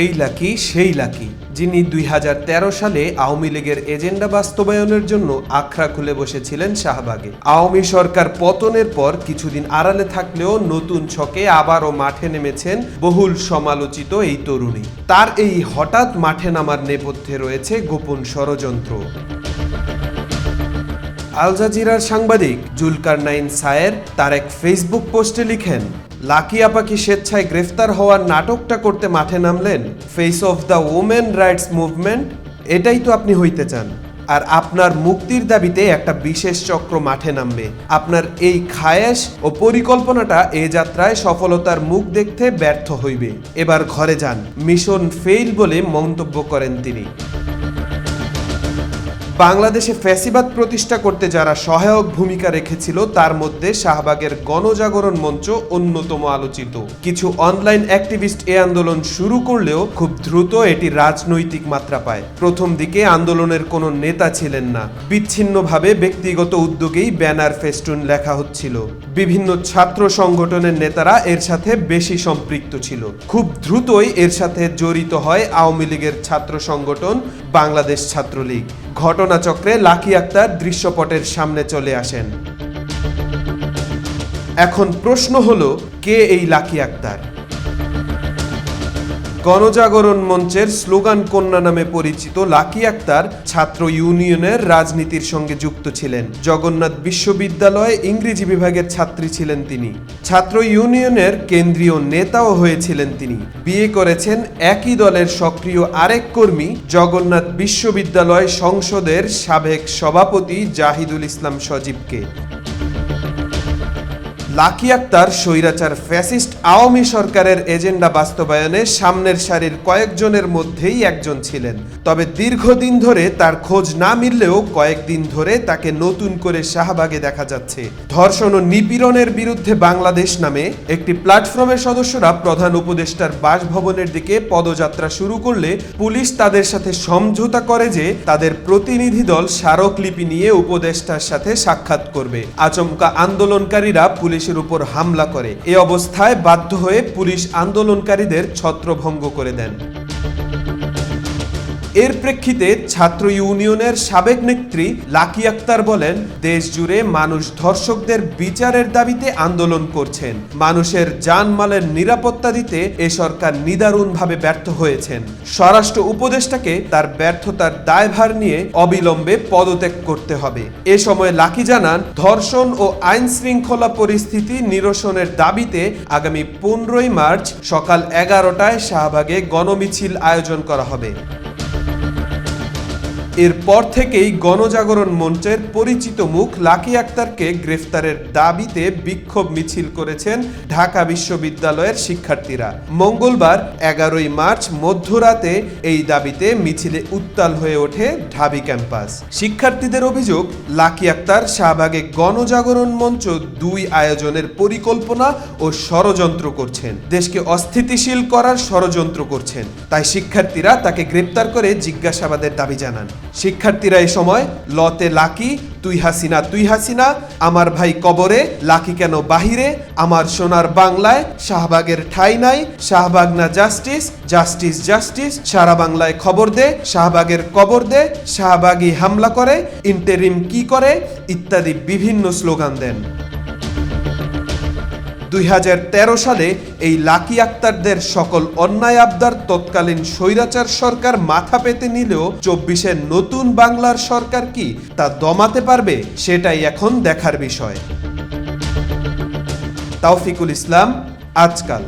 এই লাকি সেই লাকি, যিনি 2013 সালে আওয়ামী লীগের এজেন্ডা বাস্তবায়নের জন্য আখড়া খুলে বসেছিলেন শাহবাগে। আওয়ামী সরকার পতনের পর কিছুদিন আড়ালে থাকলেও নতুন ছকে আবারও মাঠে নেমেছেন বহুল সমালোচিত এই তরুণী। তার এই হঠাৎ মাঠে নামার নেপথ্যে রয়েছে গোপন ষড়যন্ত্র। আল জাজিরার সাংবাদিক জুলকারনাইন সায়ের তার এক ফেসবুক পোস্টে লিখেন, লাকি আপা কি স্বেচ্ছায় গ্রেফতার হওয়ার নাটকটা করতে মাঠে নামলেন? Face of the women rights movement, এটাই তো আপনি হইতে চান। আর আপনার মুক্তির দাবিতে একটা বিশেষ চক্র মাঠে নামবে। আপনার এই খায়েশ ও পরিকল্পনাটা এ যাত্রায় সফলতার মুখ দেখতে ব্যর্থ হইবে। এবার ঘরে যান, মিশন ফেইল বলে মন্তব্য করেন তিনি। বাংলাদেশে ফ্যাসিবাদ প্রতিষ্ঠা করতে যারা সহায়ক ভূমিকা রেখেছিল তার মধ্যে শাহবাগের গণজাগরণ মঞ্চ অন্যতম আলোচিত। কিছু অনলাইন অ্যাক্টিভিস্ট এই আন্দোলন শুরু করলেও খুব দ্রুত এটি রাজনৈতিক মাত্রা পায়। প্রথম দিকে আন্দোলনের কোনো নেতা ছিলেন না, বিচ্ছিন্নভাবে ব্যক্তিগত উদ্যোগেই ব্যানার ফেস্টুন লেখা হচ্ছিল। বিভিন্ন ছাত্র সংগঠনের নেতারা এর সাথে বেশি সম্পৃক্ত ছিল। খুব দ্রুতই এর সাথে জড়িত হয় আওয়ামী লীগের ছাত্র সংগঠন বাংলাদেশ ছাত্রলীগ। ঘটনাচক্রে লাকি আক্তার দৃশ্যপটের সামনে চলে আসেন। এখন প্রশ্ন হলো, কে এই লাকি আক্তার? গণজাগরণ মঞ্চের স্লোগান কন্যা নামে পরিচিত লাকি আক্তার ছাত্র ইউনিয়নের রাজনীতির সঙ্গে যুক্ত ছিলেন। জগন্নাথ বিশ্ববিদ্যালয়ে ইংরেজি বিভাগের ছাত্রী ছিলেন তিনি। ছাত্র ইউনিয়নের কেন্দ্রীয় নেতাও হয়েছিলেন তিনি। বিয়ে করেছেন একই দলের সক্রিয় আরেক কর্মী, জগন্নাথ বিশ্ববিদ্যালয় সংসদের সাবেক সভাপতি জাহিদুল ইসলাম সজীবকে। লাকি আক্তার স্বৈরাচার ফ্যাসিস্ট আওয়ামী সরকারের এজেন্ডা বাস্তবায়নে সামনের সারির কয়েকজনের মধ্যেই একজন ছিলেন। তবে দীর্ঘদিন ধরে তার খোঁজ না মিললেও কয়েকদিন ধরে তাকে নতুন করে শাহবাগে দেখা যাচ্ছে। ধর্ষণ ও নিপীড়নের বিরুদ্ধে বাংলাদেশ নামে একটি প্ল্যাটফর্মের সদস্যরা প্রধান উপদেষ্টার বাসভবনের দিকে পদযাত্রা শুরু করলে পুলিশ তাদের সাথে সমঝোতা করে যে তাদের প্রতিনিধি দল স্মারকলিপি নিয়ে উপদেষ্টার সাথে সাক্ষাৎ করবে। আচমকা আন্দোলনকারীরা পুলিশের উপর হামলা করে। এ অবস্থায় বাধ্য হয়ে পুলিশ আন্দোলনকারীদের ছত্রভঙ্গ করে দেন। এর প্রেক্ষিতে ছাত্র ইউনিয়নের সাবেক নেত্রী লাকি আক্তার বলেন, দেশ জুড়ে মানুষ ধর্ষকদের বিচারের দাবিতে আন্দোলন করছেন। মানুষের জানমালের নিরাপত্তা দিতে এ সরকার নিদারুণভাবে ব্যর্থ হয়েছেন। স্বরাষ্ট্র উপদেষ্টাকে তার ব্যর্থতার দায়ভার নিয়ে অবিলম্বে পদত্যাগ করতে হবে। এ সময় লাকি জানান, ধর্ষণ ও আইন শৃঙ্খলা পরিস্থিতি নিরসনের দাবিতে আগামী 15ই মার্চ সকাল 11টায় শাহবাগে গণমিছিল আয়োজন করা হবে। এরপর থেকেই গণজাগরণ মঞ্চের পরিচিত মুখ লাকি আক্তারকে গ্রেফতারের দাবিতে বিক্ষোভ মিছিল করেছেন ঢাকা বিশ্ববিদ্যালয়ের শিক্ষার্থীরা। মঙ্গলবার 11ই মার্চ মধ্যরাতে এই দাবিতে মিছিলে উত্তাল হয়ে ওঠে ঢাবি ক্যাম্পাস। শিক্ষার্থীদের অভিযোগ, লাকি আক্তার শাহবাগে গণজাগরণ মঞ্চ 2 আয়োজনের পরিকল্পনা ও ষড়যন্ত্র করছেন, দেশকে অস্থিতিশীল করার ষড়যন্ত্র করছেন। তাই শিক্ষার্থীরা তাকে গ্রেপ্তার করে জিজ্ঞাসাবাদের দাবি জানান। শিক্ষার্থীরা এ সময় লতে লাকি, তুই হাসিনা তুই হাসিনা, আমার ভাই কবরে, লাকি কেন বাহিরে, আমার সোনার বাংলায় শাহবাগের ঠাঁই নাই, শাহবাগ না জাস্টিস, জাস্টিস জাস্টিস, সারা বাংলায় খবর দে, শাহবাগের কবর দে, শাহবাগী হামলা করে, ইন্টারিম কি করে ইত্যাদি বিভিন্ন স্লোগান দেন। 2013 সালে এই লাকি আক্তারদের সকল অন্যায় আবদার তৎকালীন স্বৈরাচার সরকার মাথা পেতে নিলেও 24-এর নতুন বাংলার সরকার কি তা দমাতে পারবে, সেটাই এখন দেখার বিষয়। তাওফিকুল ইসলাম, আজকাল।